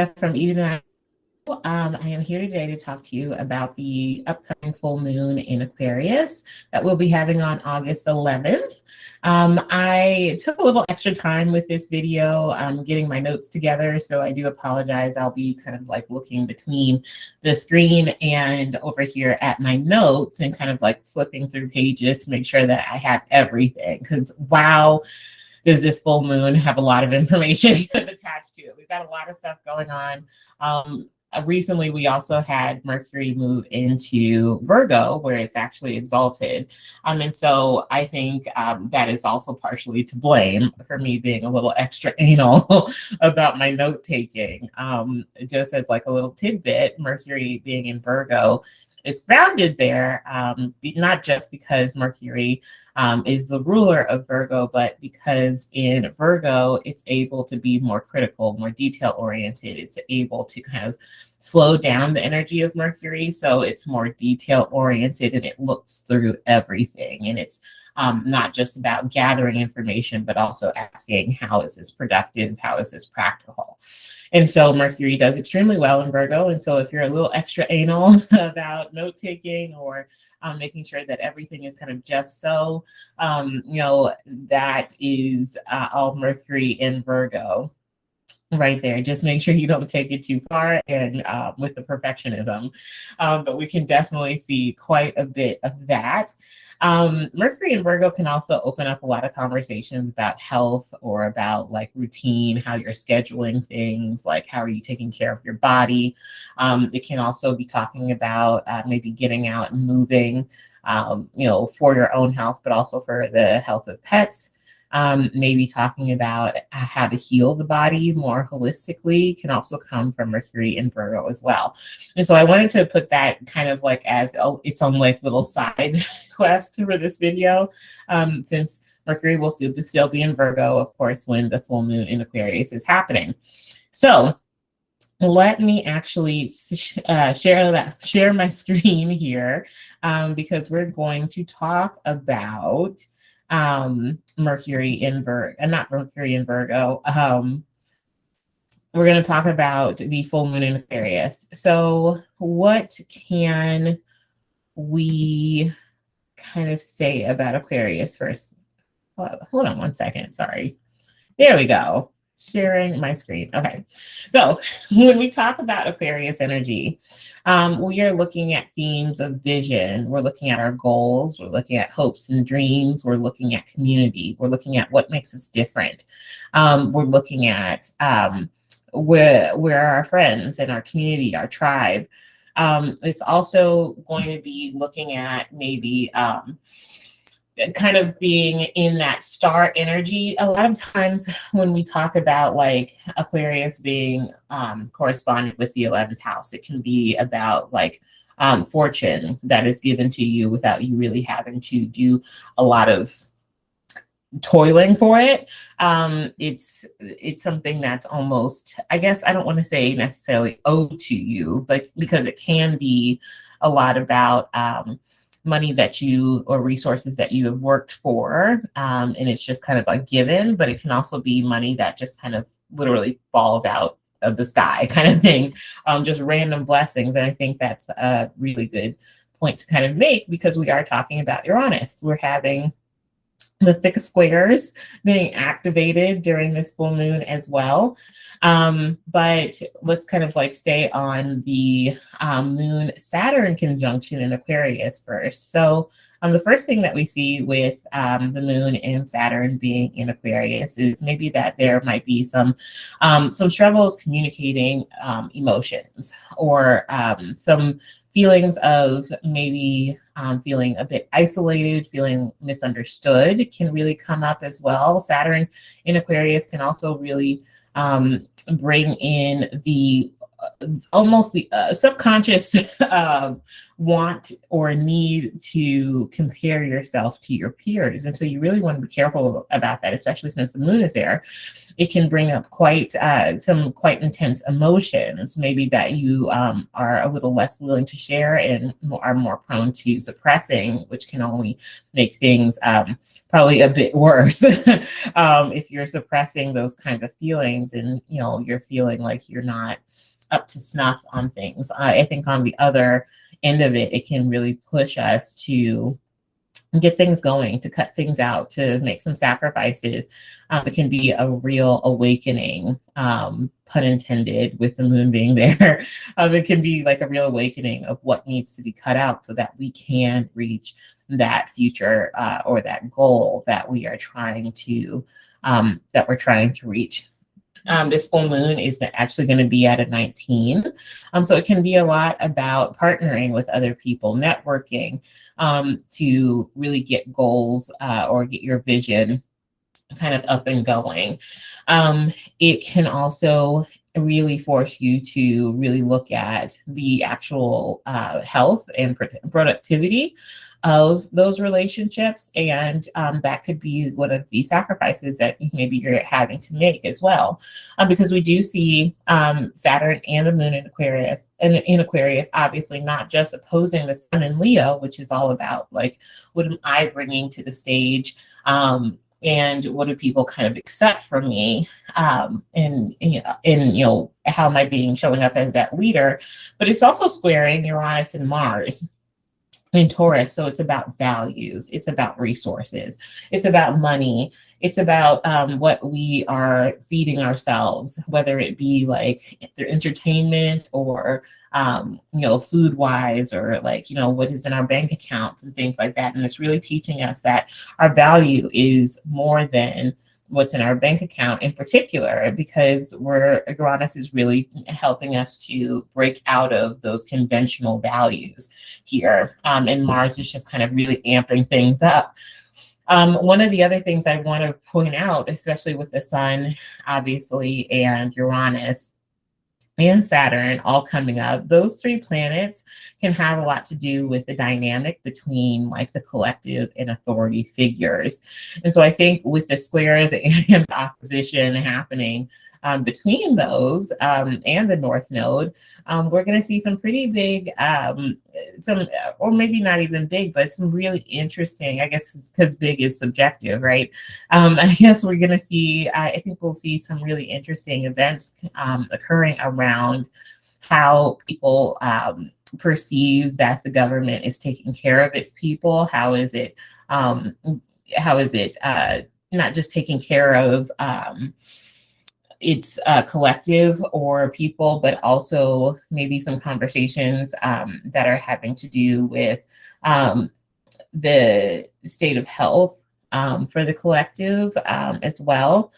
from Eden. I am here today to talk to you about the upcoming full moon in Aquarius that we'll be having on August 11th. I took a little extra time with this video, getting my notes together, so I do apologize. I'll be kind of like looking between the screen and over here at my notes and kind of like flipping through pages to make sure that I have everything, because wow, does this full moon have a lot of information attached to it. We've got a lot of stuff going on. Recently, we also had Mercury move into Virgo, where it's actually exalted. And so I think that is also partially to blame for me being a little extra anal about my note taking. Just as like a little tidbit, Mercury being in Virgo, it's grounded there, not just because Mercury is the ruler of Virgo, but because in Virgo, it's able to be more critical, more detail oriented. It's able to kind of slow down the energy of Mercury. So it's more detail oriented and it looks through everything. And it's not just about gathering information, but also asking, how is this productive? How is this practical? And so Mercury does extremely well in Virgo. And so if you're a little extra anal about note taking or making sure that everything is kind of just so, that is all Mercury in Virgo right there. Just make sure you don't take it too far and with the perfectionism. But we can definitely see quite a bit of that. Mercury in Virgo can also open up a lot of conversations about health or about like routine, how you're scheduling things, like how are you taking care of your body. It can also be talking about maybe getting out and moving, for your own health, but also for the health of pets. Maybe talking about how to heal the body more holistically can also come from Mercury in Virgo as well. And so I wanted to put that kind of like as its own like little side quest for this video, since Mercury will still be in Virgo, of course, when the full moon in Aquarius is happening. So let me actually share my screen here, because we're going to talk about Mercury in Virgo, not Mercury in Virgo. We're going to talk about the full moon in Aquarius. So what can we kind of say about Aquarius first? Hold on one second. Sorry. There we go. Sharing my screen. Okay. So when we talk about Aquarius energy, we are looking at themes of vision. We're looking at our goals. We're looking at hopes and dreams. We're looking at community. We're looking at what makes us different. We're looking at where our friends and our community, our tribe. It's also going to be looking at maybe kind of being in that star energy. A lot of times when we talk about like Aquarius being correspondent with the 11th house, it can be about like fortune that is given to you without you really having to do a lot of toiling for it. It's something that's almost, I guess, I don't want to say necessarily owed to you, but because it can be a lot about money that you or resources that you have worked for, and it's just kind of a given, but it can also be money that just kind of literally falls out of the sky kind of thing, just random blessings. And I think that's a really good point to kind of make, because we are talking about Uranus. We're having the thick squares being activated during this full moon as well. But let's kind of like stay on the moon Saturn conjunction in Aquarius first. So the first thing that we see with the moon and Saturn being in Aquarius is maybe that there might be some struggles communicating emotions, or some feelings of maybe feeling a bit isolated, feeling misunderstood can really come up as well. Saturn in Aquarius can also really bring in the almost the subconscious want or need to compare yourself to your peers. And so you really want to be careful about that, especially since the moon is there. It can bring up some quite intense emotions, maybe that you are a little less willing to share and are more prone to suppressing, which can only make things probably a bit worse if you're suppressing those kinds of feelings and you're feeling like you're not up to snuff on things. I think on the other end of it, it can really push us to get things going, to cut things out, to make some sacrifices. It can be a real awakening, pun intended, with the moon being there. It can be like a real awakening of what needs to be cut out so that we can reach that future or that goal that we're trying to reach. This full moon is actually going to be at a 19. So it can be a lot about partnering with other people, networking, to really get goals or get your vision kind of up and going. It can also really force you to really look at the actual health and productivity of those relationships. And that could be one of the sacrifices that maybe you're having to make as well. Because we do see Saturn and the moon in Aquarius, obviously not just opposing the sun in Leo, which is all about like, what am I bringing to the stage? And what do people kind of accept from me? And how am I showing up as that leader? But it's also squaring Uranus and Mars in Taurus. So it's about values, it's about resources, it's about money, it's about what we are feeding ourselves, whether it be like through entertainment or food wise, or what is in our bank accounts and things like that. And it's really teaching us that our value is more than what's in our bank account in particular, because Uranus is really helping us to break out of those conventional values here. And Mars is just kind of really amping things up. One of the other things I want to point out, especially with the sun, obviously, and Uranus and Saturn all coming up, those three planets can have a lot to do with the dynamic between like the collective and authority figures. And so I think with the squares and opposition happening between those and the North Node, we're going to see some pretty big, or maybe not even big, but some really interesting, I guess because big is subjective, right? I guess we're going to see, I think we'll see some really interesting events occurring around how people perceive that the government is taking care of its people. How is it not just taking care of it's collective or people, but also maybe some conversations that are having to do with the state of health for the collective as well.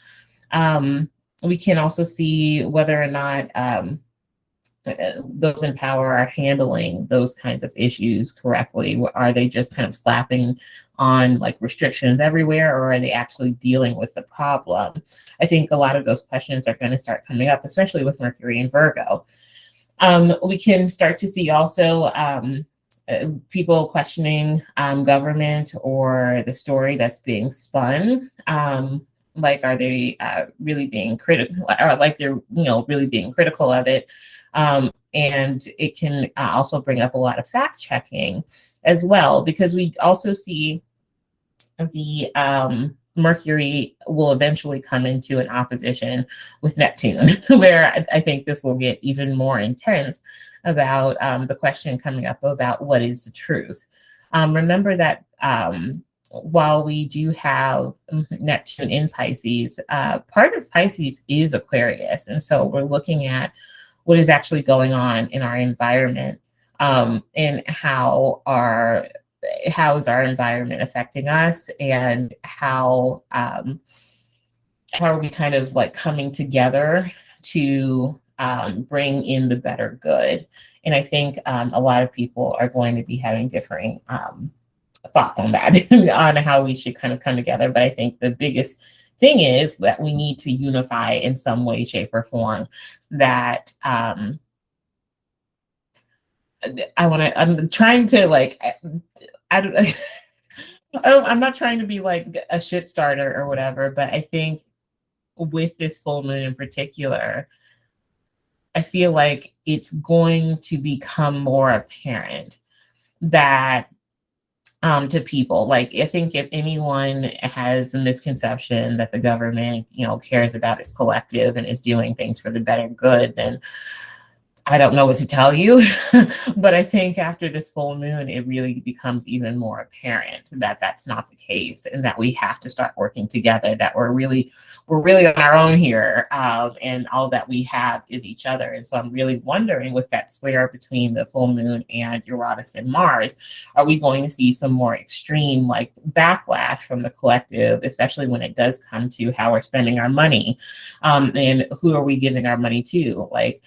We can also see whether or not those in power are handling those kinds of issues correctly. Are they just kind of slapping on like restrictions everywhere, or are they actually dealing with the problem? I think a lot of those questions are going to start coming up, especially with Mercury and Virgo. We can start to see also people questioning government or the story that's being spun. Like, are they really being critical, or like they're really being critical of it? And it can also bring up a lot of fact checking as well, because we also see the Mercury will eventually come into an opposition with Neptune, where I think this will get even more intense about the question coming up about what is the truth. Remember that while we do have Neptune in Pisces, part of Pisces is Aquarius. And so we're looking at what is actually going on in our environment, and how is our environment affecting us, and how are we kind of like coming together to bring in the better good. And I think a lot of people are going to be having differing thoughts on that, on how we should kind of come together. But I think the biggest thing is that we need to unify in some way, shape, or form, that I'm trying to like, I don't, I'm not trying to be like a shit starter or whatever, but I think with this full moon in particular, I feel like it's going to become more apparent that to people, like I think if anyone has a misconception that the government, cares about its collective and is doing things for the better good, then I don't know what to tell you. But I think after this full moon, it really becomes even more apparent that that's not the case, and that we have to start working together, that we're really on our own here, and all that we have is each other. And so I'm really wondering, with that square between the full moon and Uranus and Mars, are we going to see some more extreme like backlash from the collective, especially when it does come to how we're spending our money, and who are we giving our money to? Like,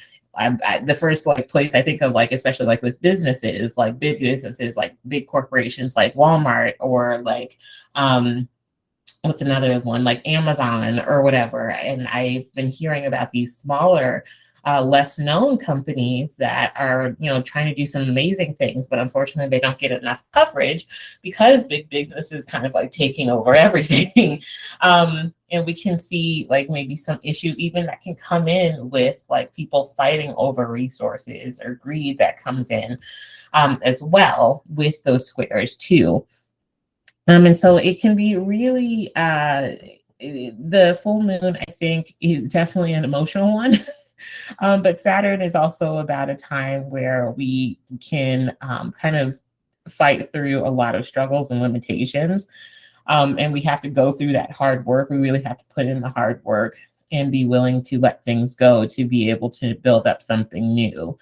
the first like place I think of, like especially like with businesses, like big businesses, like big corporations like Walmart, or like what's another one, like Amazon or whatever. And I've been hearing about these smaller, less known companies that are, trying to do some amazing things, but unfortunately they don't get enough coverage because big business is kind of like taking over everything. And we can see like maybe some issues even that can come in with like people fighting over resources, or greed that comes in, as well with those squares too. And so it can be really, the full moon, I think, is definitely an emotional one. But Saturn is also about a time where we can kind of fight through a lot of struggles and limitations. And we have to go through that hard work. We really have to put in the hard work and be willing to let things go to be able to build up something new.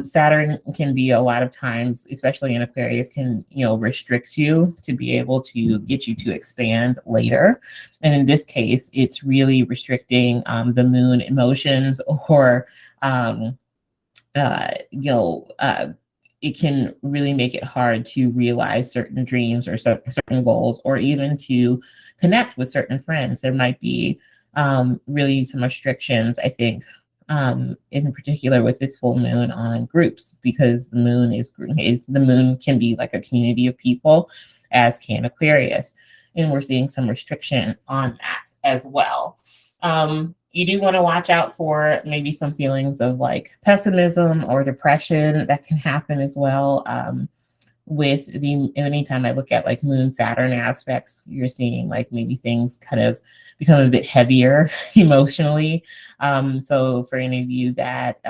Saturn can be a lot of times, especially in Aquarius, can restrict you to be able to get you to expand later. And in this case, it's really restricting the moon emotions, or it can really make it hard to realize certain dreams or certain goals, or even to connect with certain friends. There might be really some restrictions, I think, in particular with this full moon on groups, because the moon can be like a community of people, as can Aquarius, and we're seeing some restriction on that as well. You do want to watch out for maybe some feelings of like pessimism or depression that can happen as well. With anytime I look at like moon Saturn aspects, you're seeing like maybe things kind of become a bit heavier emotionally. So for any of you that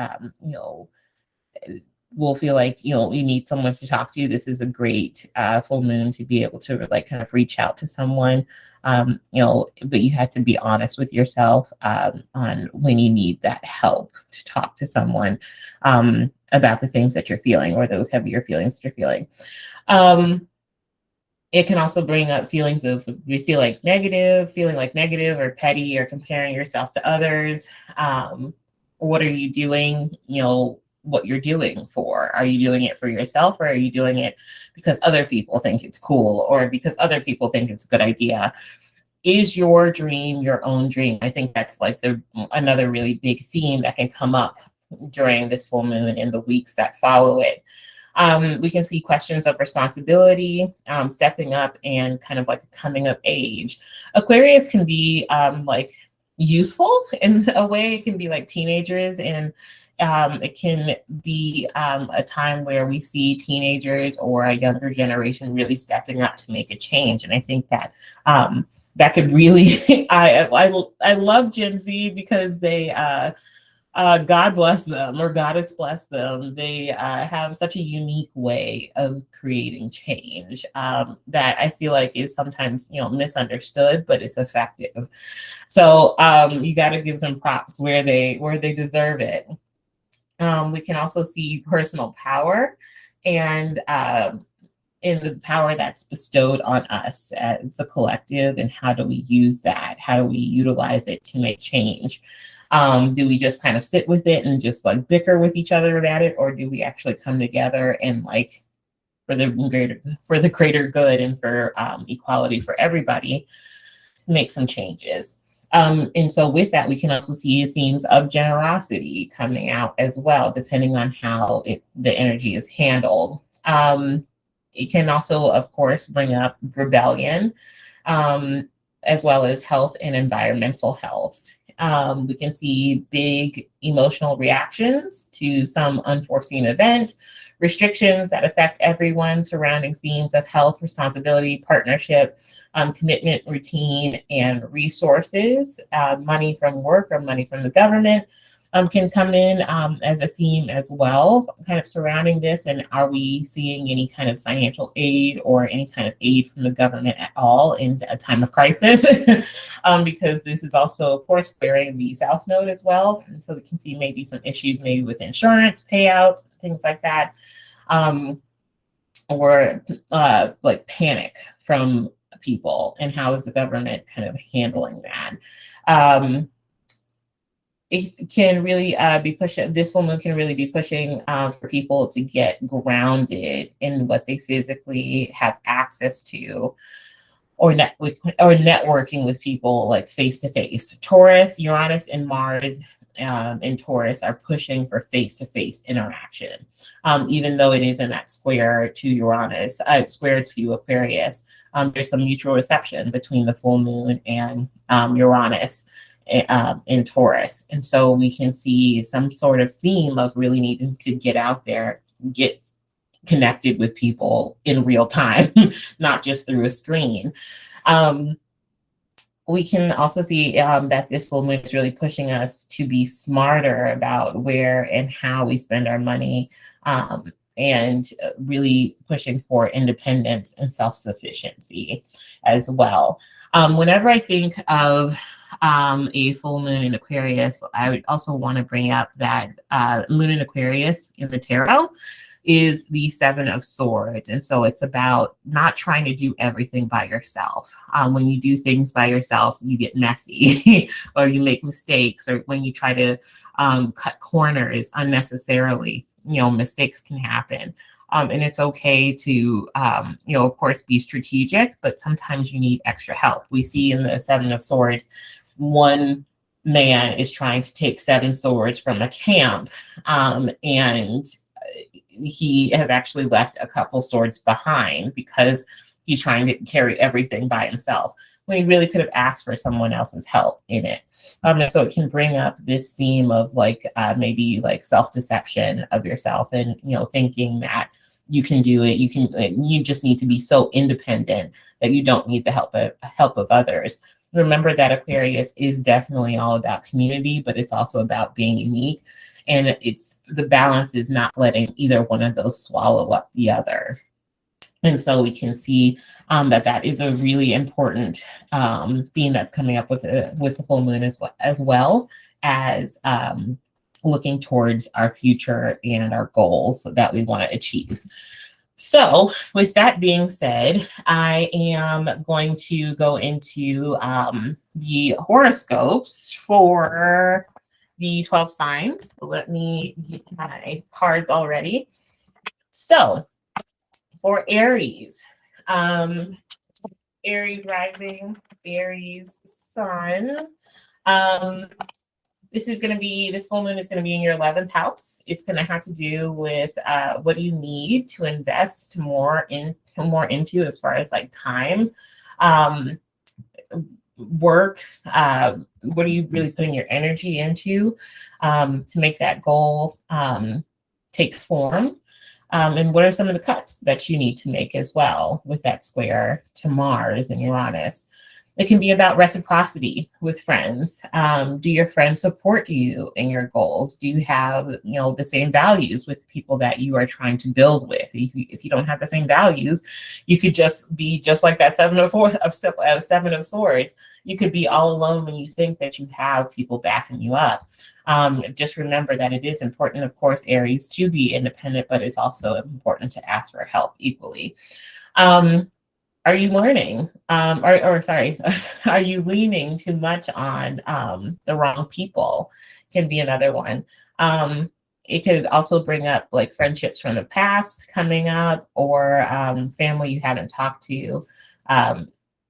will feel like you need someone to talk to, this is a great full moon to be able to like kind of reach out to someone. But you have to be honest with yourself on when you need that help to talk to someone about the things that you're feeling, or those heavier feelings that you're feeling. It can also bring up feelings of feeling like negative or petty, or comparing yourself to others. What are you doing? What you're doing for? Are you doing it for yourself, or are you doing it because other people think it's cool, or because other people think it's a good idea? Is your dream your own dream? I think that's like another really big theme that can come up during this full moon in the weeks that follow it. We can see questions of responsibility, stepping up, and kind of like a coming of age. Aquarius can be like youthful in a way. It can be like teenagers, and it can be a time where we see teenagers or a younger generation really stepping up to make a change. And I think that that could really, I love Gen Z because they, God bless them, or God has blessed them. They have such a unique way of creating change that I feel like is sometimes misunderstood, but it's effective. So you got to give them props where they deserve it. We can also see personal power, and in the power that's bestowed on us as a collective, and how do we use that? How do we utilize it to make change? Do we just kind of sit with it and just like bicker with each other about it, or do we actually come together and like for the greater good, and for equality for everybody, to make some changes? And so with that, we can also see themes of generosity coming out as well, depending on how the energy is handled. It can also, of course, bring up rebellion, as well as health and environmental health. We can see big emotional reactions to some unforeseen event, restrictions that affect everyone surrounding themes of health, responsibility, partnership, commitment, routine, and resources. Money from work or money from the government can come in as a theme as well, kind of surrounding this. And are we seeing any kind of financial aid or any kind of aid from the government at all in a time of crisis? Because this is also, of course, bearing the South Node as well. And so we can see maybe some issues maybe with insurance payouts, things like that. Or like panic from people, and how is the government kind of handling that? It can really be pushing, this full moon can really be pushing for people to get grounded in what they physically have access to, or networking with people like face to face. Taurus, Uranus, and Mars in Taurus are pushing for face to face interaction, even though it is in that square to Uranus, square to Aquarius. There's some mutual reception between the full moon and Uranus in Taurus, and so we can see some sort of theme of really needing to get out there, get connected with people in real time, not just through a screen. We can also see that this full moon is really pushing us to be smarter about where and how we spend our money, and really pushing for independence and self-sufficiency as well. Whenever I think of a full moon in Aquarius, I would also want to bring up that moon in Aquarius in the tarot is the Seven of Swords. And so it's about not trying to do everything by yourself. When you do things by yourself, you get messy or you make mistakes, or when you try to cut corners unnecessarily, mistakes can happen. And it's okay to, of course, be strategic, but sometimes you need extra help. We see in the Seven of Swords, one man is trying to take 7 swords from a camp, and he has actually left a couple swords behind because he's trying to carry everything by himself, when he really could have asked for someone else's help in it. And so it can bring up this theme of maybe self-deception of yourself, and thinking that you can do it. You just need to be so independent that you don't need the help of others. Remember that Aquarius is definitely all about community, but it's also about being unique. And it's the balance is not letting either one of those swallow up the other. And so we can see that is a really important theme that's coming up with the full moon, as well as looking towards our future and our goals that we want to achieve. So with that being said, I am going to go into the horoscopes for the 12 signs. Let me get my cards already. So for Aries, Aries rising, Aries sun. This full moon is going to be in your 11th house. It's going to have to do with what you need to invest more into as far as time, work. What are you really putting your energy into to make that goal take form? And what are some of the cuts that you need to make as well with that square to Mars and Uranus? It can be about reciprocity with friends. Do your friends support you in your goals? Do you have, the same values with people that you are trying to build with? If you don't have the same values, you could just be just like that Seven of Swords. You could be all alone when you think that you have people backing you up. Just remember that it is important, of course, Aries, to be independent, but it's also important to ask for help equally. Are you learning, are you leaning too much on the wrong people? Can be another one. It could also bring up friendships from the past coming up, or family you haven't talked to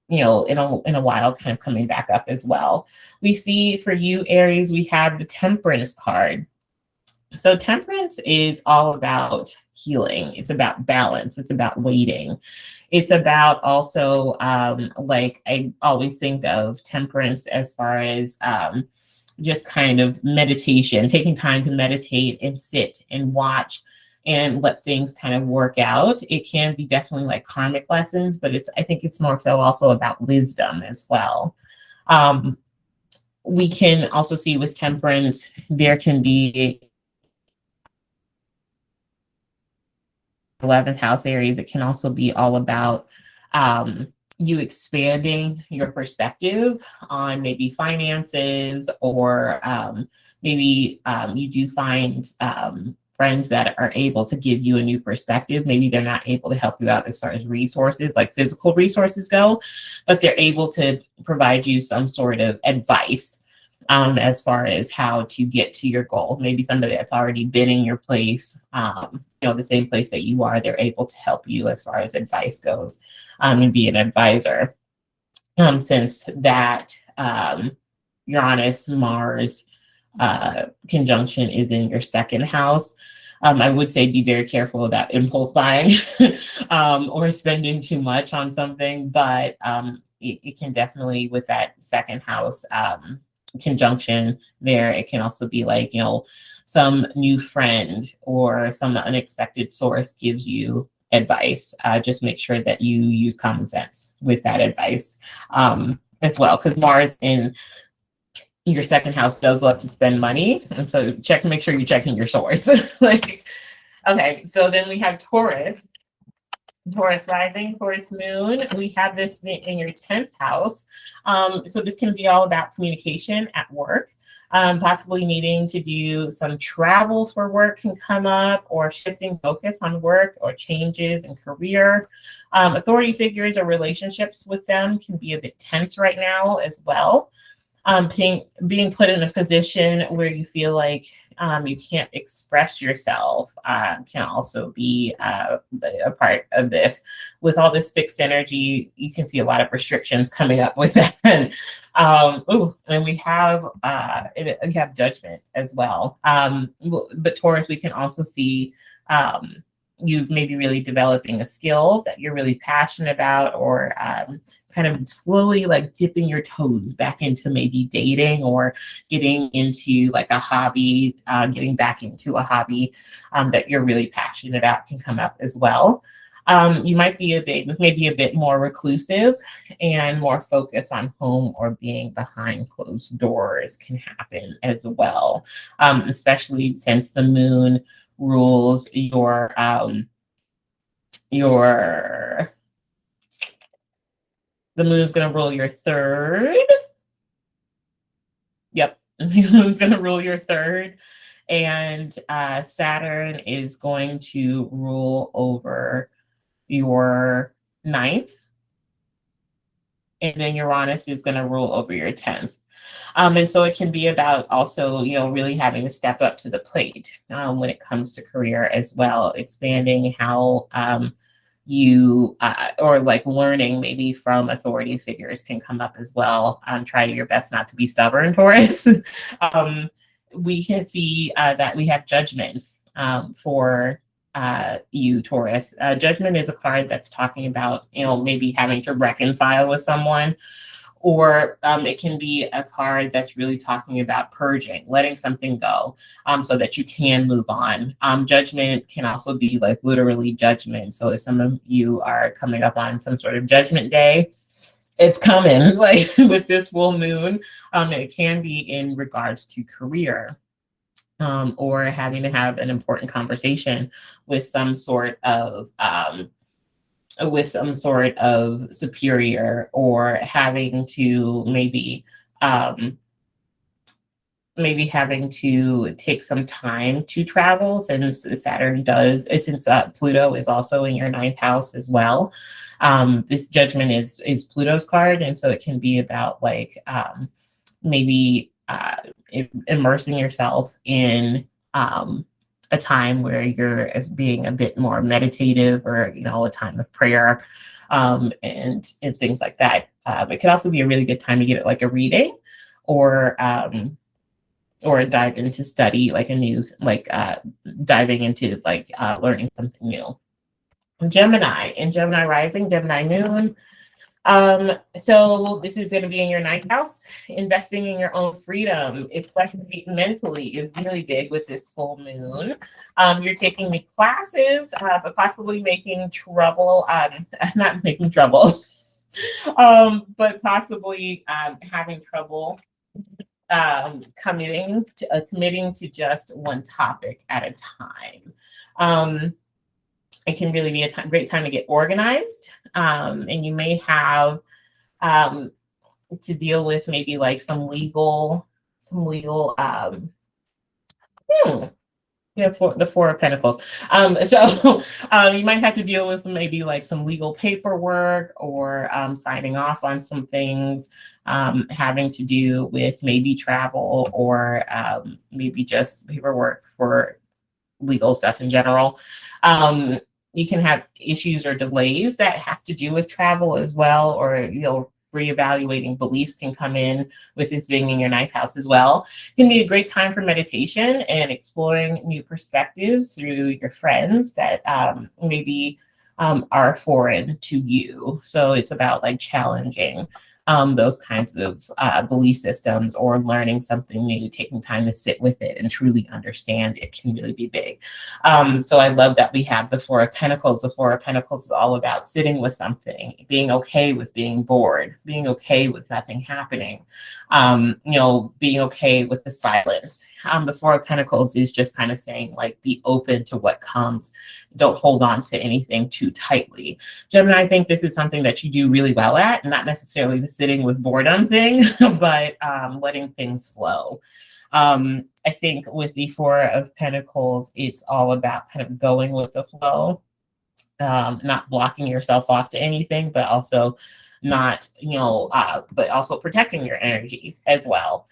in a while, kind of coming back up as well. We see for you, Aries, we have the Temperance card. So Temperance is all about healing. It's about balance. It's about waiting. It's about also, like I always think of Temperance as far as just kind of meditation, taking time to meditate and sit and watch and let things kind of work out. It can be definitely like karmic lessons, but I think it's more so also about wisdom as well. We can also see with Temperance, there can be 11th house Aries. It can also be all about you expanding your perspective on maybe finances, or maybe you do find friends that are able to give you a new perspective. Maybe they're not able to help you out as far as resources, like physical resources go, but they're able to provide you some sort of advice as far as how to get to your goal. Maybe somebody that's already been in your place, the same place that you are, they're able to help you as far as advice goes, and be an advisor. Since that Uranus Mars conjunction is in your second house, I would say be very careful about impulse buying or spending too much on something, but it can definitely, with that second house conjunction there, it can also be like, some new friend or some unexpected source gives you advice. Just make sure that you use common sense with that advice as well, because Mars in your second house does love to spend money, and so make sure you're checking your source. Okay, so then we have Taurus rising, Taurus moon. We have this in your 10th house. So this can be all about communication at work, possibly needing to do some travel for work can come up, or shifting focus on work or changes in career. Authority figures or relationships with them can be a bit tense right now as well. Being put in a position where you feel like you can't express yourself can also be a part of this. With all this fixed energy, you can see a lot of restrictions coming up with that. And we have Judgment as well. But Taurus, we can also see you maybe really developing a skill that you're really passionate about, or kind of slowly like dipping your toes back into maybe dating, or getting into like a hobby, getting back into a hobby that you're really passionate about can come up as well. You might be maybe a bit more reclusive and more focused on home or being behind closed doors can happen as well, especially since the moon rules the moon's going to rule your third. Yep, the moon's going to rule your third, and Saturn is going to rule over your ninth, and then Uranus is going to rule over your 10th. And so it can be about also, really having to step up to the plate when it comes to career as well, expanding how you or like learning maybe from authority figures can come up as well. Try your best not to be stubborn, Taurus. We can see that we have Judgment for you, Taurus. Judgment is a card that's talking about, maybe having to reconcile with someone, or it can be a card that's really talking about purging, letting something go, so that you can move on. Judgment can also be like literally judgment. So if some of you are coming up on some sort of judgment day, it's coming, like with this full moon. It can be in regards to career, or having to have an important conversation with some sort of superior, or having to maybe having to take some time to travel, since Pluto is also in your 9th house as well. This Judgment is Pluto's card, and so it can be about like maybe immersing yourself in a time where you're being a bit more meditative, or a time of prayer, and things like that. it could also be a really good time to get like a reading or dive into study like a new, like diving into like learning something new. Gemini, in Gemini rising, Gemini moon. So this is going to be in your ninth house. Investing in your own freedom, especially mentally, is really big with this full moon. You're taking new classes, but possibly making trouble. Not making trouble, but possibly having trouble committing to just one topic at a time. It can really be a great time to get organized, and you may have to deal with maybe like some legal. Yeah, for the Four of Pentacles. So you might have to deal with maybe like some legal paperwork or signing off on some things having to do with maybe travel or maybe just paperwork for legal stuff in general. You can have issues or delays that have to do with travel as well, or reevaluating beliefs can come in with this being in your ninth house as well. It can be a great time for meditation and exploring new perspectives through your friends that maybe are foreign to you. So it's about like challenging those kinds of belief systems or learning something new, taking time to sit with it and truly understand it can really be big. So I love that we have the Four of Pentacles. The Four of Pentacles is all about sitting with something, being okay with being bored, being okay with nothing happening, being okay with the silence. The Four of Pentacles is just kind of saying like, be open to what comes. Don't hold on to anything too tightly. Gemini, I think this is something that you do really well at, not necessarily the sitting with boredom thing, but letting things flow. I think with the Four of Pentacles, it's all about kind of going with the flow, not blocking yourself off to anything, but also not, but also protecting your energy as well.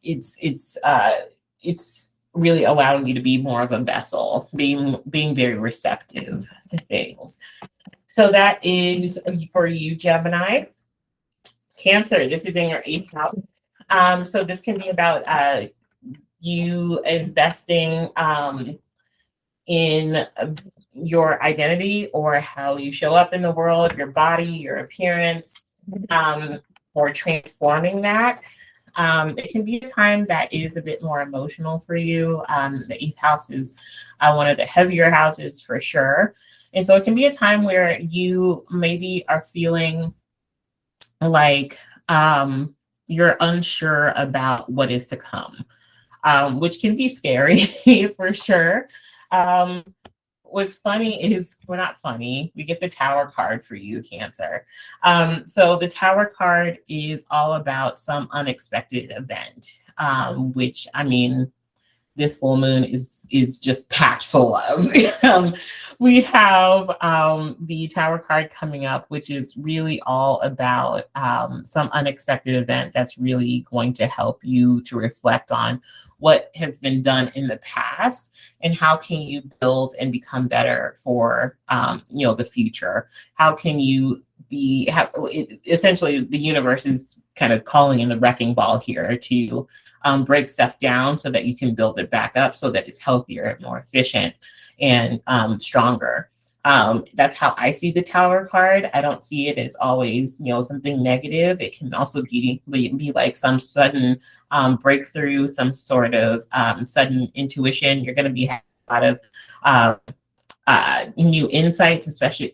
It's really allowing you to be more of a vessel, being very receptive to things. So that is for you, Gemini. Cancer, this is in your eighth house. So this can be about you investing in your identity or how you show up in the world, your body, your appearance, or transforming that. It can be a time that is a bit more emotional for you. The eighth house is one of the heavier houses for sure. And so it can be a time where you maybe are feeling like you're unsure about what is to come, which can be scary for sure. What's funny is, we're not funny, we get the Tower card for you, Cancer. So the Tower card is all about some unexpected event, which, I mean, this full moon is just packed full of. We have the Tower card coming up, which is really all about some unexpected event that's really going to help you to reflect on what has been done in the past and how can you build and become better for the future. How can you essentially the universe is kind of calling in the wrecking ball here to break stuff down so that you can build it back up so that it's healthier, more efficient, and stronger. That's how I see the Tower card. I don't see it as always, something negative. It can also be like some sudden breakthrough, some sort of sudden intuition. You're going to be having a lot of new insights, especially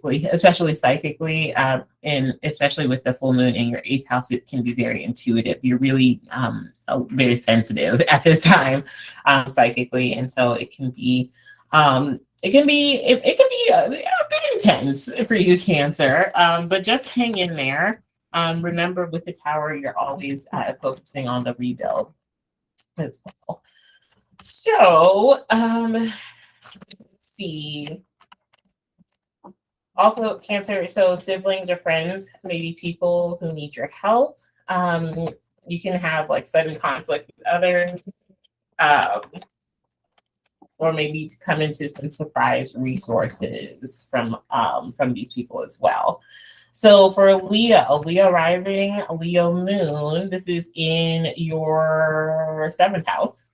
psychically, and especially with the full moon in your eighth house, it can be very intuitive. You're really very sensitive at this time, psychically, and so it can be a bit intense for you, Cancer. But just hang in there. Remember, with the Tower, you're always focusing on the rebuild as well. So, let's see. Also, Cancer, so siblings or friends, maybe people who need your help. You can have like sudden conflict with others, or maybe to come into some surprise resources from these people as well. So for Leo rising, Leo moon, this is in your seventh house.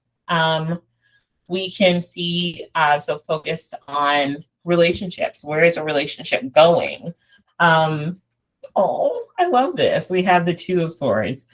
We can see, so focus on relationships. Where is a relationship going? Oh, I love this. We have the Two of Swords,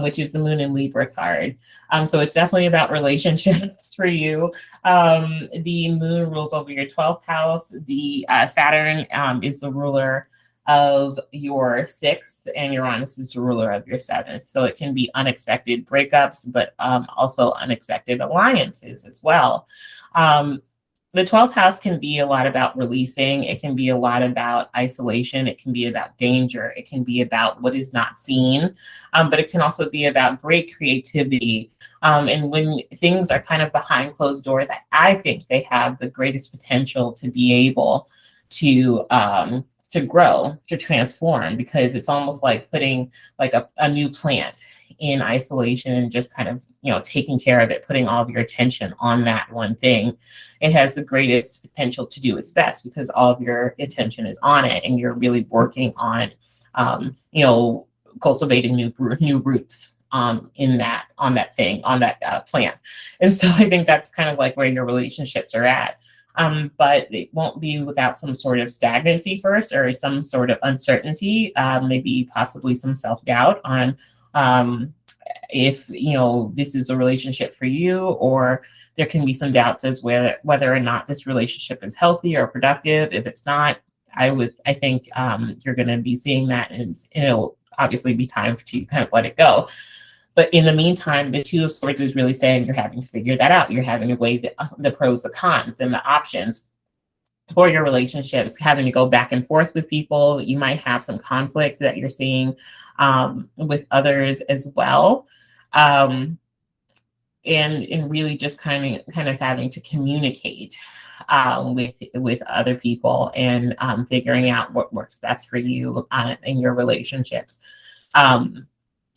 which is the Moon and Libra card. So it's definitely about relationships for you. The Moon rules over your 12th house. The Saturn is the ruler of your 6th, and Uranus is the ruler of your 7th. So it can be unexpected breakups, but also unexpected alliances as well. The 12th house can be a lot about releasing. It can be a lot about isolation. It can be about danger. It can be about what is not seen, but it can also be about great creativity. And when things are kind of behind closed doors, I think they have the greatest potential to be able to grow, to transform, because it's almost like putting like a new plant in isolation and just kind of, taking care of it, putting all of your attention on that one thing. It has the greatest potential to do its best because all of your attention is on it, and you're really working on, cultivating new roots on that plant. And so I think that's kind of like where your relationships are at. But it won't be without some sort of stagnancy first, or some sort of uncertainty, maybe possibly some self-doubt on if this is a relationship for you, or there can be some doubts as whether or not this relationship is healthy or productive. If it's not, I think you're going to be seeing that, and it'll obviously be time to kind of let it go. But in the meantime, the Two of Swords is really saying you're having to figure that out. You're having to weigh the pros, the cons, and the options for your relationships, having to go back and forth with people. You might have some conflict that you're seeing with others as well. And really just kind of having to communicate with other people, and figuring out what works best for you in your relationships.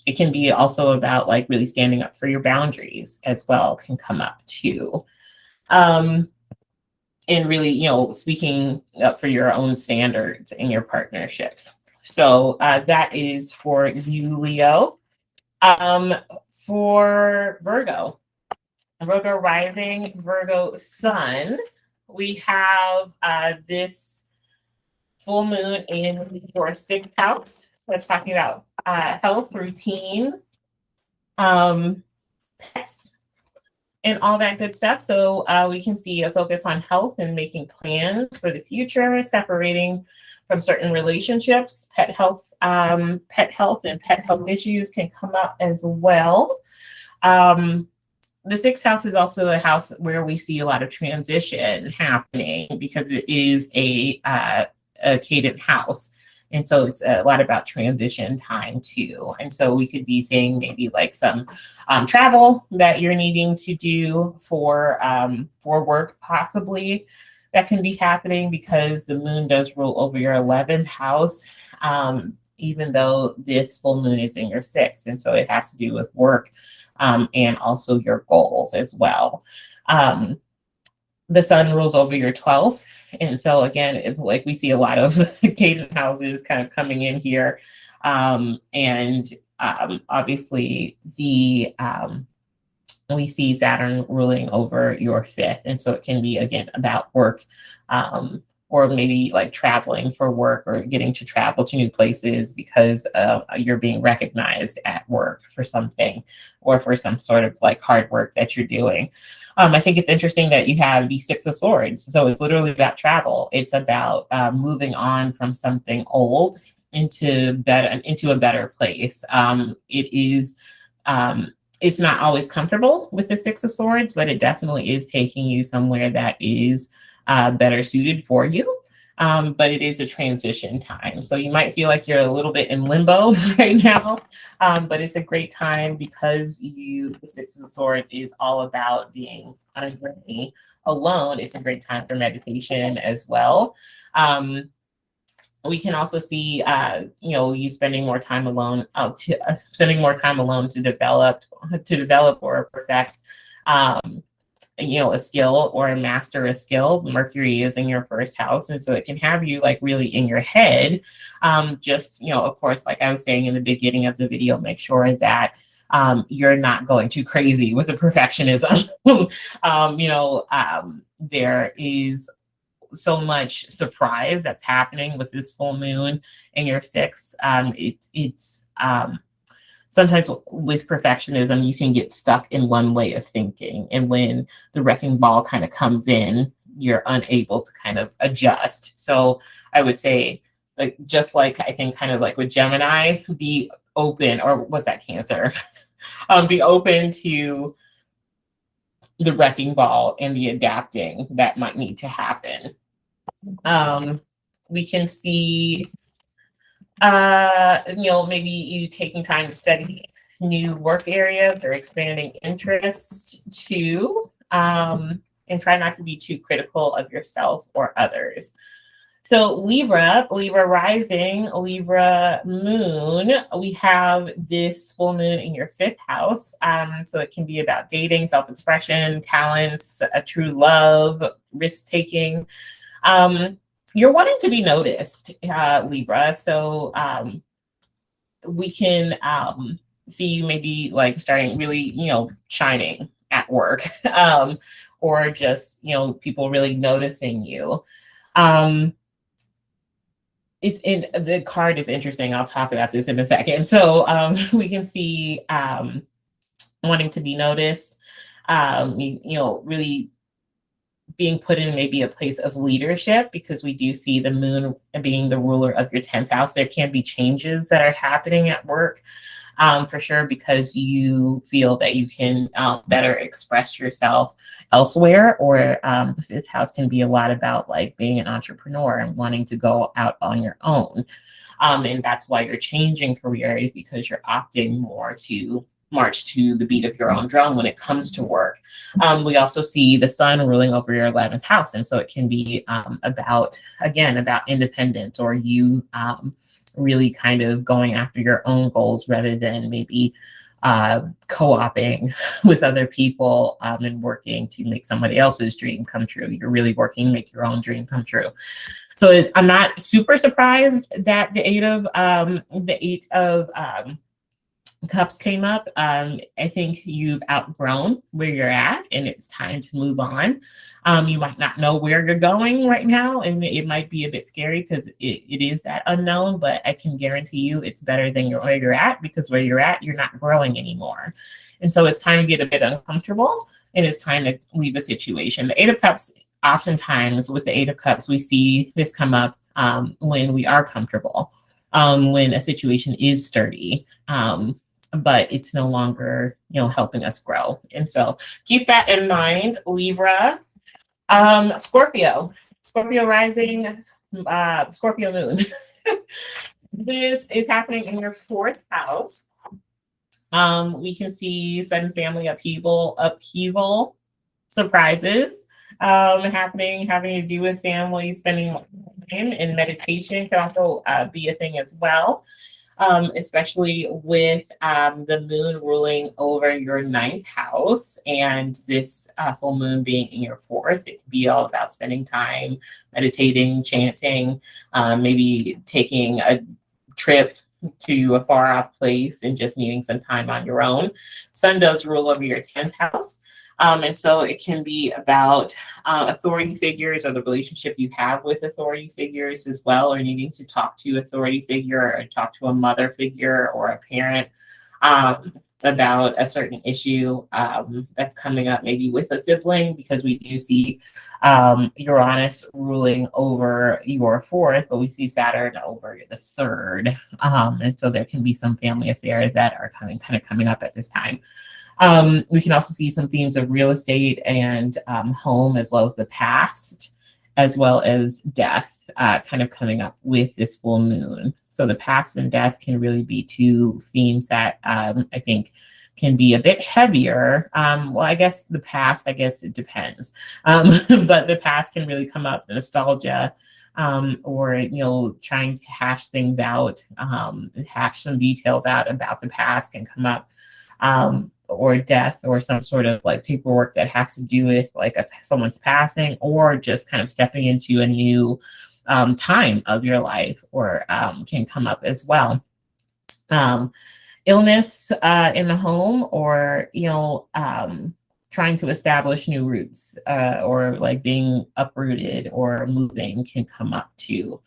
It can be also about like really standing up for your boundaries as well, can come up too. And really, speaking up for your own standards in your partnerships. So that is for you, Leo. For Virgo rising, Virgo sun, we have this full moon in your 6th house. That's talking about health, routine, pets, and all that good stuff. So we can see a focus on health and making plans for the future, separating from certain relationships. Pet health and pet health issues can come up as well. The 6th house is also a house where we see a lot of transition happening, because it is a cadent house. And so it's a lot about transition time too. And so we could be seeing maybe like some travel that you're needing to do for work, possibly, that can be happening, because the moon does rule over your 11th house, even though this full moon is in your 6th. And so it has to do with work and also your goals as well. The sun rules over your 12th. And so again, like we see a lot of cadent houses kind of coming in here. And obviously we see Saturn ruling over your 5th. And so it can be, again, about work, or maybe like traveling for work, or getting to travel to new places because you're being recognized at work for something, or for some sort of like hard work that you're doing. I think it's interesting that you have the 6 of Swords. So it's literally about travel. It's about moving on from something old into a better place. It is, it's not always comfortable with the 6 of Swords, but it definitely is taking you somewhere that is better suited for you. But it is a transition time. So you might feel like you're a little bit in limbo right now, but it's a great time, because the 6 of Swords is all about being on a journey alone. It's a great time for meditation as well. We can also see, you spending more time alone, to develop or perfect a skill or master a skill. Mercury is in your first house, and so it can have you like really in your head. Just, of course, like I was saying in the beginning of the video, make sure that you're not going too crazy with the perfectionism. There is so much surprise that's happening with this full moon in your sixth. It's sometimes with perfectionism, you can get stuck in one way of thinking. And when the wrecking ball kind of comes in, you're unable to kind of adjust. So I would say, like, just like I think kind of like with Gemini, be open, or what's that, Cancer? Be open to the wrecking ball and the adapting that might need to happen. We can see maybe you taking time to study new work areas or expanding interest too, and try not to be too critical of yourself or others. So Libra rising, Libra moon, we have this full moon in your fifth house. So it can be about dating, self-expression, talents, a true love, risk-taking. You're wanting to be noticed, Libra. So we can see you maybe like starting really, shining at work, or just, people really noticing you. It's in the card is interesting. I'll talk about this in a second. So we can see wanting to be noticed, really being put in maybe a place of leadership, because we do see the moon being the ruler of your 10th house. There can be changes that are happening at work, for sure, because you feel that you can better express yourself elsewhere. Or the fifth house can be a lot about like being an entrepreneur and wanting to go out on your own. And that's why you're changing careers, because you're opting more to march to the beat of your own drum when it comes to work. We also see the sun ruling over your 11th house. And so it can be about independence, or you really kind of going after your own goals rather than maybe co-oping with other people and working to make somebody else's dream come true. You're really working to make your own dream come true. So I'm not super surprised that the eight of Cups came up. I think you've outgrown where you're at, and it's time to move on. You might not know where you're going right now, and it might be a bit scary because it is that unknown, but I can guarantee you it's better than where you're at, because where you're at, you're not growing anymore. And so it's time to get a bit uncomfortable, and it's time to leave a situation. The Eight of Cups, oftentimes with the Eight of Cups, we see this come up when we are comfortable, when a situation is sturdy. But it's no longer, helping us grow. And so keep that in mind, Libra. Scorpio rising, Scorpio moon. This is happening in your fourth house. We can see sudden family upheaval, surprises happening, having to do with family, spending time, and meditation can also be a thing as well. Especially with the moon ruling over your 9th house, and this full moon being in your 4th. It can be all about spending time meditating, chanting, maybe taking a trip to a far off place and just needing some time on your own. Sun does rule over your 10th house. And so it can be about authority figures, or the relationship you have with authority figures as well, or needing to talk to authority figure, or talk to a mother figure or a parent about a certain issue that's coming up, maybe with a sibling, because we do see Uranus ruling over your 4th, but we see Saturn over the 3rd. And so there can be some family affairs that are kind of coming up at this time. We can also see some themes of real estate and home, as well as the past, as well as death, kind of coming up with this full moon. So the past and death can really be two themes that I think can be a bit heavier. Well, I guess the past, it depends. But the past can really come up, the nostalgia, or, trying to hash things out, hash some details out about the past can come up. or death or some sort of like paperwork that has to do with like someone's passing, or just kind of stepping into a new time of your life, or can come up as well. Illness in the home, or trying to establish new roots, or like being uprooted or moving can come up too.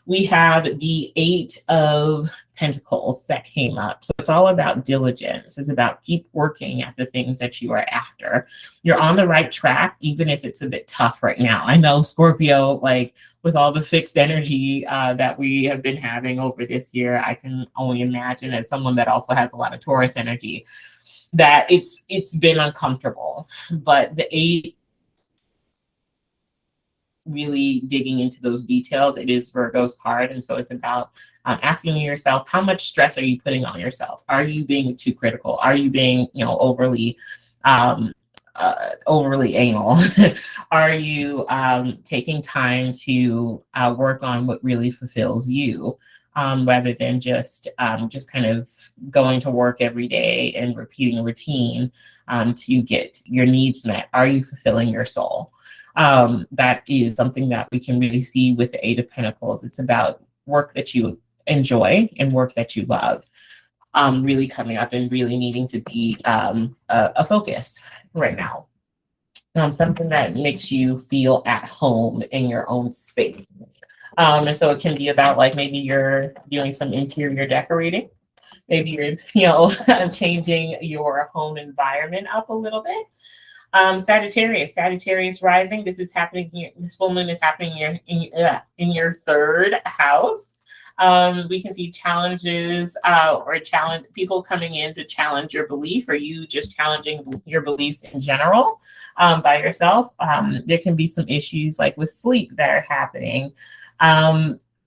We have the Eight of Pentacles that came up. So it's all about diligence. It's about keep working at the things that you are after. You're on the right track, even if it's a bit tough right now. I know Scorpio, like with all the fixed energy that we have been having over this year, I can only imagine, as someone that also has a lot of Taurus energy, that it's been uncomfortable. But the Eight, really digging into those details. It is Virgo's card, and so it's about asking yourself, how much stress are you putting on yourself? Are you being too critical? Are you being, overly overly anal? Are you taking time to work on what really fulfills you, rather than just kind of going to work every day and repeating a routine to get your needs met? Are you fulfilling your soul? That is something that we can really see with the Eight of Pentacles. It's about work that you enjoy and work that you love, really coming up and really needing to be a focus right now. Something that makes you feel at home in your own space. And so it can be about like maybe you're doing some interior decorating. Maybe you're, changing your home environment up a little bit. Sagittarius rising. This is happening here. This full moon is happening in your third house. We can see challenges or people coming in to challenge your belief, or you just challenging your beliefs in general by yourself. There can be some issues like with sleep that are happening,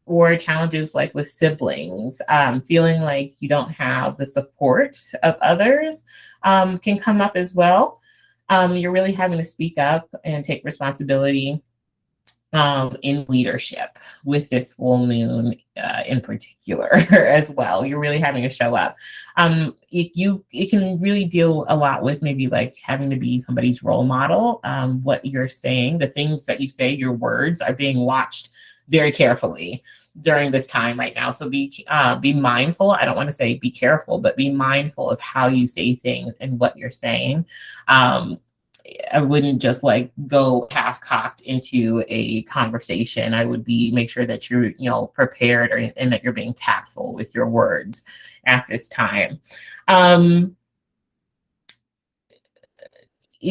or challenges like with siblings, feeling like you don't have the support of others can come up as well. You're really having to speak up and take responsibility in leadership with this full moon in particular as well. You're really having to show up. It can really deal a lot with maybe like having to be somebody's role model. What you're saying, the things that you say, your words are being watched very carefully during this time right now. So be mindful. I don't want to say be careful, but be mindful of how you say things and what you're saying. I wouldn't just like go half-cocked into a conversation. I would make sure that you're, prepared, and that you're being tactful with your words at this time. It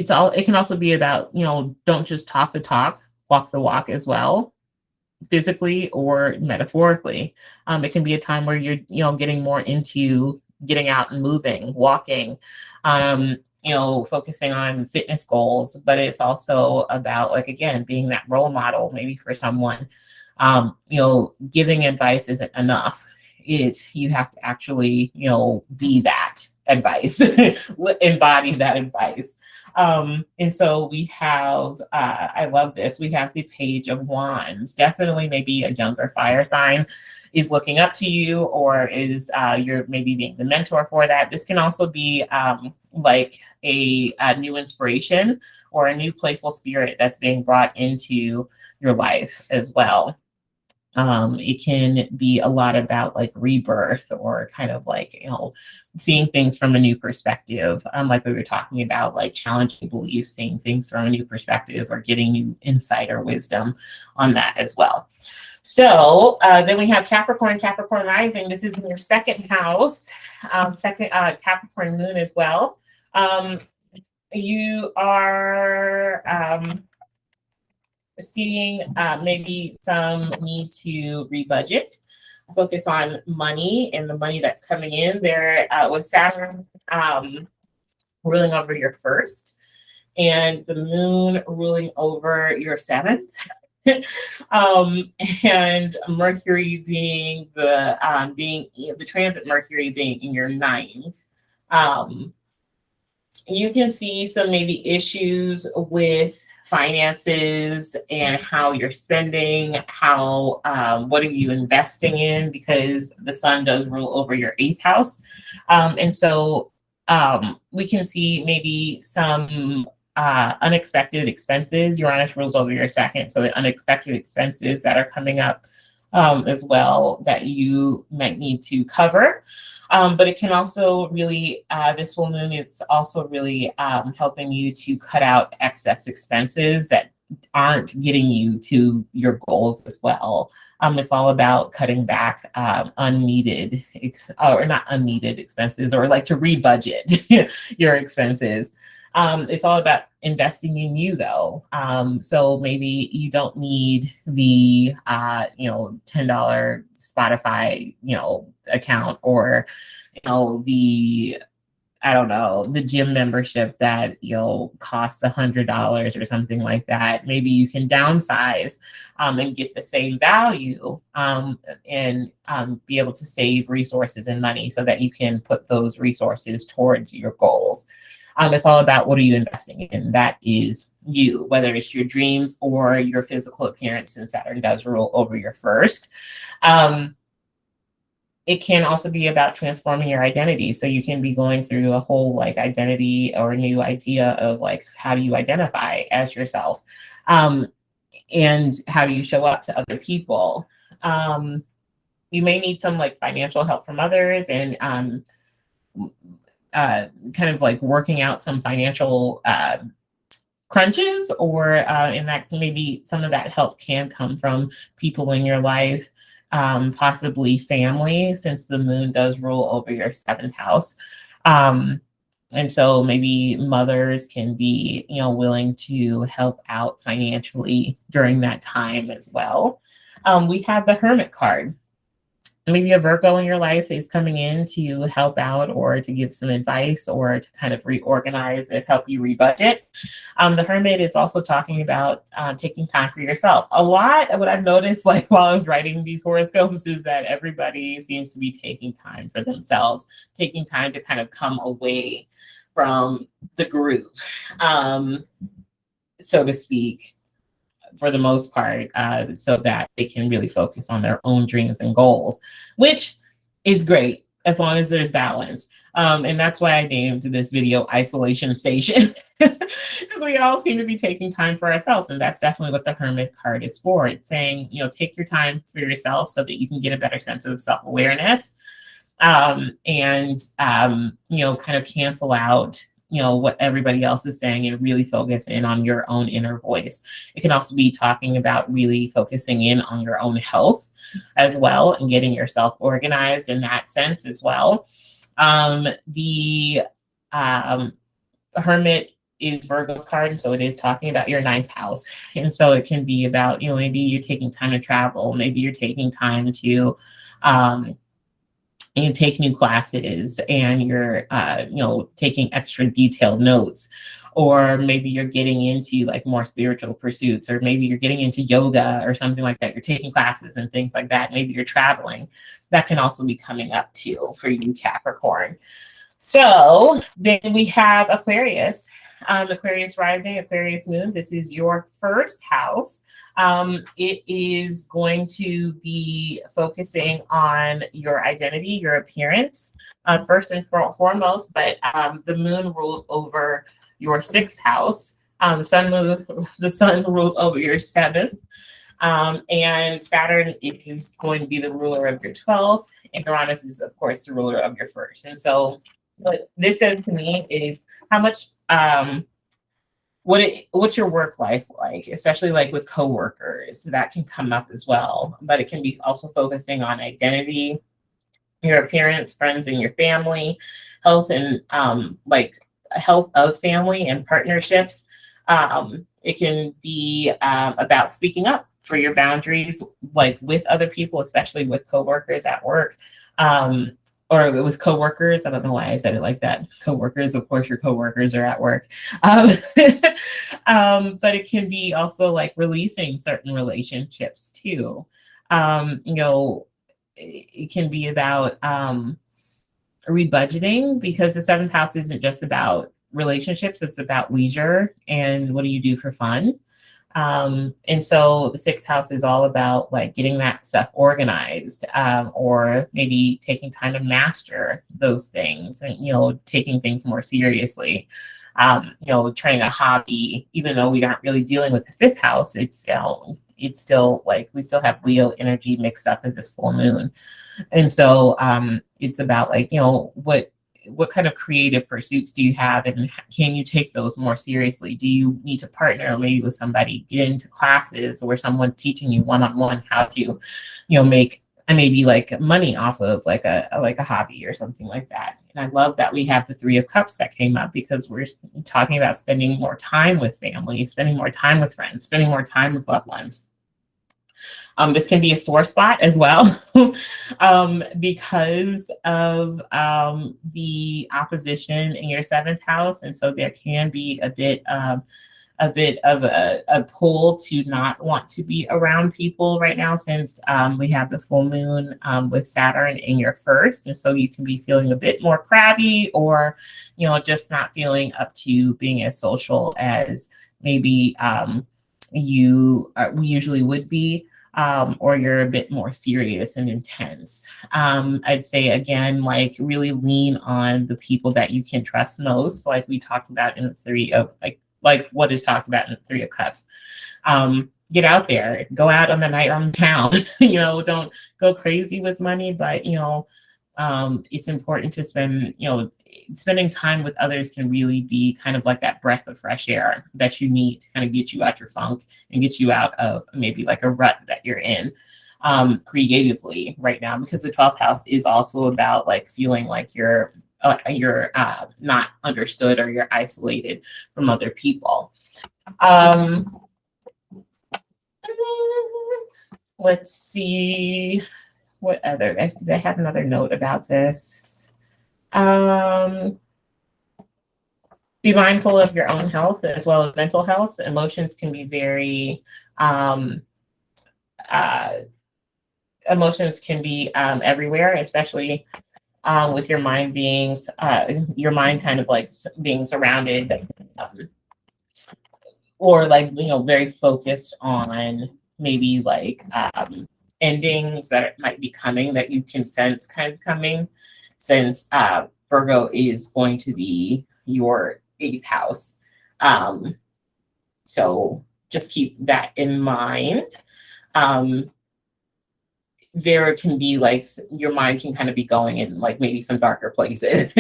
can also be about, don't just talk the talk, walk the walk as well, physically or metaphorically. It can be a time where you're, getting more into getting out and moving, walking, focusing on fitness goals, but it's also about, like, again, being that role model, maybe for someone. Giving advice isn't enough. You have to actually, be that advice, embody that advice. And so we have, I love this. We have the Page of Wands. Definitely maybe a younger fire sign is looking up to you, or is you're maybe being the mentor for that. This can also be like a new inspiration or a new playful spirit that's being brought into your life as well. It can be a lot about like rebirth, or kind of like, seeing things from a new perspective. Like we were talking about, like challenging beliefs, seeing things from a new perspective, or getting new insight or wisdom on that as well. So then we have Capricorn rising. This is in your second house, second Capricorn moon as well. You are seeing maybe some need to rebudget, focus on money and the money that's coming in there, with Saturn ruling over your first, and the moon ruling over your seventh. And Mercury being the transit Mercury being in your ninth. You can see some maybe issues with finances and how you're spending, what are you investing in, because the sun does rule over your eighth house. And so we can see maybe some unexpected expenses. Uranus rules over your second, so the unexpected expenses that are coming up as well that you might need to cover. But it can also really, this full moon is also really helping you to cut out excess expenses that aren't getting you to your goals as well. It's all about cutting back unneeded, or not unneeded expenses, or like to rebudget your expenses. It's all about investing in you, though. So maybe you don't need the $10 Spotify account, or the, I don't know, the gym membership that costs $100 or something like that. Maybe you can downsize and get the same value, and be able to save resources and money so that you can put those resources towards your goals. It's all about, what are you investing in? That is you, whether it's your dreams or your physical appearance, since Saturn does rule over your first. It can also be about transforming your identity. So you can be going through a whole like identity or new idea of like, how do you identify as yourself? And how do you show up to other people? You may need some like financial help from others, and kind of like working out some financial crunches, or and that maybe some of that help can come from people in your life, possibly family, since the moon does rule over your seventh house. And so maybe mothers can be, willing to help out financially during that time as well. We have the Hermit card. Maybe a Virgo in your life is coming in to help out, or to give some advice, or to kind of reorganize and help you rebudget. The Hermit is also talking about taking time for yourself. A lot of what I've noticed, like while I was writing these horoscopes, is that everybody seems to be taking time for themselves, taking time to kind of come away from the group, so to speak, for the most part, so that they can really focus on their own dreams and goals, which is great as long as there's balance. And that's why I named this video Isolation Station, because we all seem to be taking time for ourselves. And that's definitely what the Hermit card is for. It's saying, take your time for yourself so that you can get a better sense of self-awareness, and kind of cancel out what everybody else is saying, and really focus in on your own inner voice. It can also be talking about really focusing in on your own health as well, and getting yourself organized in that sense as well. The Hermit is Virgo's card, and so it is talking about your ninth house. And so it can be about, maybe you're taking time to travel, maybe you're taking time to and take new classes, and you're taking extra detailed notes, or maybe you're getting into like more spiritual pursuits, or maybe you're getting into yoga or something like that. You're taking classes and things like that. Maybe you're traveling. That can also be coming up too for you, Capricorn. So then we have Aquarius. Aquarius rising, Aquarius moon. This is your first house. It is going to be focusing on your identity, your appearance, first and foremost, but the moon rules over your sixth house. The sun rules over your seventh. And Saturn is going to be the ruler of your 12th, and Uranus is, of course, the ruler of your first. And so what this says to me is how much, what's your work life like, especially like with coworkers. That can come up as well, but it can be also focusing on identity, your appearance, friends, and your family, health, and like health of family and partnerships. It can be about speaking up for your boundaries, like with other people, especially with coworkers at work, or with coworkers. I don't know why I said it like that. Coworkers, of course, your coworkers are at work. But it can be also like releasing certain relationships too. It can be about rebudgeting, because the seventh house isn't just about relationships, it's about leisure and what do you do for fun. And so the sixth house is all about like getting that stuff organized, or maybe taking time to master those things and, taking things more seriously. Trying a hobby, even though we aren't really dealing with the fifth house, it's still like we still have Leo energy mixed up in this full moon. And so it's about like, what kind of creative pursuits do you have, and can you take those more seriously? Do you need to partner maybe with somebody, get into classes or someone teaching you one-on-one how to, make maybe like money off of like a hobby or something like that. And I love that we have the Three of Cups that came up, because we're talking about spending more time with family, spending more time with friends, spending more time with loved ones. This can be a sore spot as well, because of the opposition in your seventh house. And so there can be a bit of a pull to not want to be around people right now, since we have the full moon with Saturn in your first. And so you can be feeling a bit more crabby, or, just not feeling up to being as social as maybe you usually would be. Or you're a bit more serious and intense. I'd say, again, like really lean on the people that you can trust most, like we talked about in the three of like what is talked about in the Three of Cups. Get out there, go out on the night on town. Don't go crazy with money, but it's important to spend, spending time with others can really be kind of like that breath of fresh air that you need to kind of get you out your funk and get you out of maybe like a rut that you're in creatively right now, because the 12th house is also about like feeling like you're not understood, or you're isolated from other people. Let's see what other, I have another note about this. Be mindful of your own health as well as mental health. Emotions can be very everywhere, especially with your mind kind of like being surrounded, or like, very focused on maybe like endings that might be coming, that you can sense kind of coming, since Virgo is going to be your 8th house. So just keep that in mind. There can be like, your mind can kind of be going in like maybe some darker places,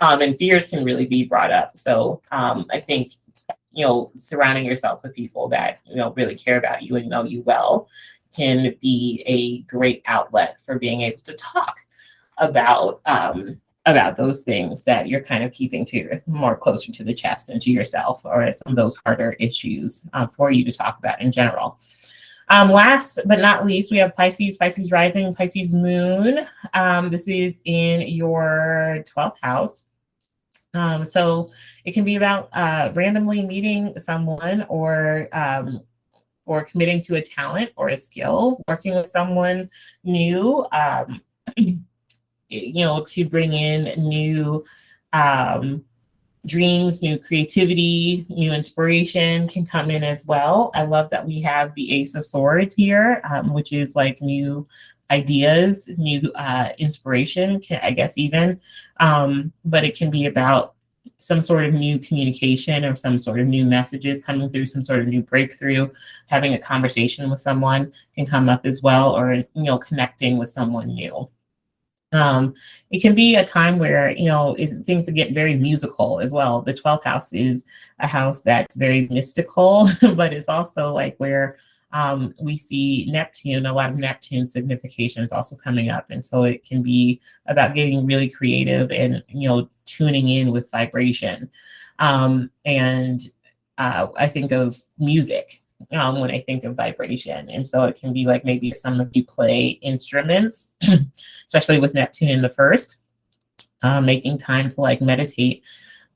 and fears can really be brought up. So I think, surrounding yourself with people that, really care about you and know you well can be a great outlet for being able to talk about those things that you're kind of keeping to more closer to the chest and to yourself, or some of those harder issues for you to talk about in general. Last but not least, we have Pisces rising, Pisces moon. This is in your 12th house. So it can be about randomly meeting someone, or committing to a talent or a skill, working with someone new, to bring in new dreams, new creativity, new inspiration can come in as well. I love that we have the Ace of Swords here, which is like new ideas, new inspiration, I guess even. But it can be about some sort of new communication, or some sort of new messages coming through, some sort of new breakthrough. Having a conversation with someone can come up as well, or connecting with someone new. It can be a time where, things get very musical as well. The 12th house is a house that's very mystical, but it's also like where we see Neptune, a lot of Neptune significations also coming up. And so it can be about getting really creative and, tuning in with vibration. And I think of music when I think of vibration. And so it can be like, maybe if some of you play instruments, especially with Neptune in the first, making time to like meditate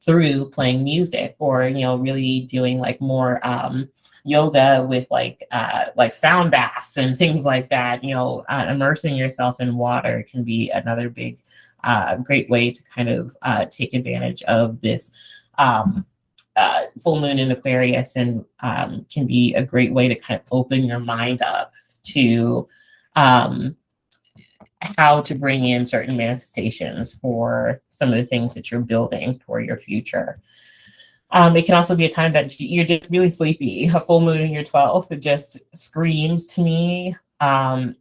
through playing music, or, really doing like more yoga with like sound baths and things like that. Immersing yourself in water can be another big, great way to kind of take advantage of this full moon in Aquarius, and can be a great way to kind of open your mind up to how to bring in certain manifestations for some of the things that you're building for your future. It can also be a time that you're just really sleepy. A full moon in your 12th, it just screams to me.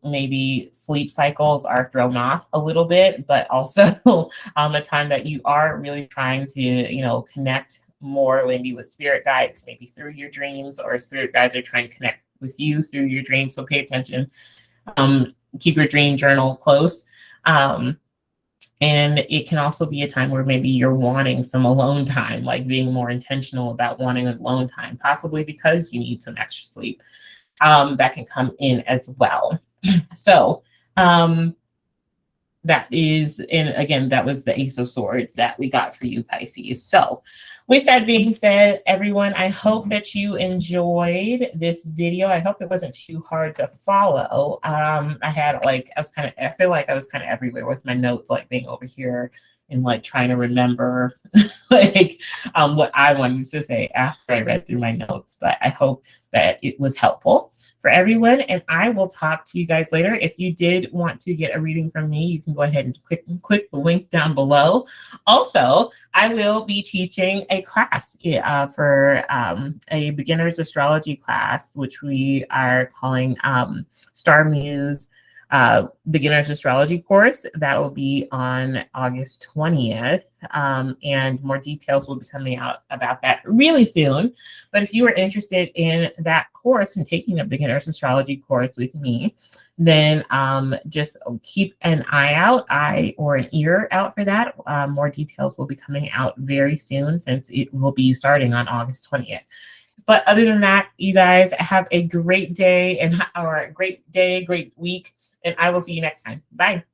Maybe sleep cycles are thrown off a little bit, but also a time that you are really trying to, connect more maybe with spirit guides, maybe through your dreams, or spirit guides are trying to connect with you through your dreams. So pay attention. Keep your dream journal close. And it can also be a time where maybe you're wanting some alone time, like being more intentional about wanting alone time, possibly because you need some extra sleep. That can come in as well. So that is, and again, that was the Ace of Swords that we got for you, Pisces. So with that being said, everyone, I hope that you enjoyed this video. I hope it wasn't too hard to follow. I feel like I was kind of everywhere with my notes, like being over here and like trying to remember what I wanted to say after I read through my notes. But I hope that it was helpful for everyone, and I will talk to you guys later. If you did want to get a reading from me, you can go ahead and click the link down below. Also, I will be teaching a class for a beginner's astrology class, which we are calling Star Muse beginner's astrology course. That will be on August 20th. And more details will be coming out about that really soon. But if you are interested in that course and taking a beginner's astrology course with me, then just keep an eye or an ear out for that. More details will be coming out very soon, since it will be starting on August 20th. But other than that, you guys have a great day, great week, and I will see you next time. Bye.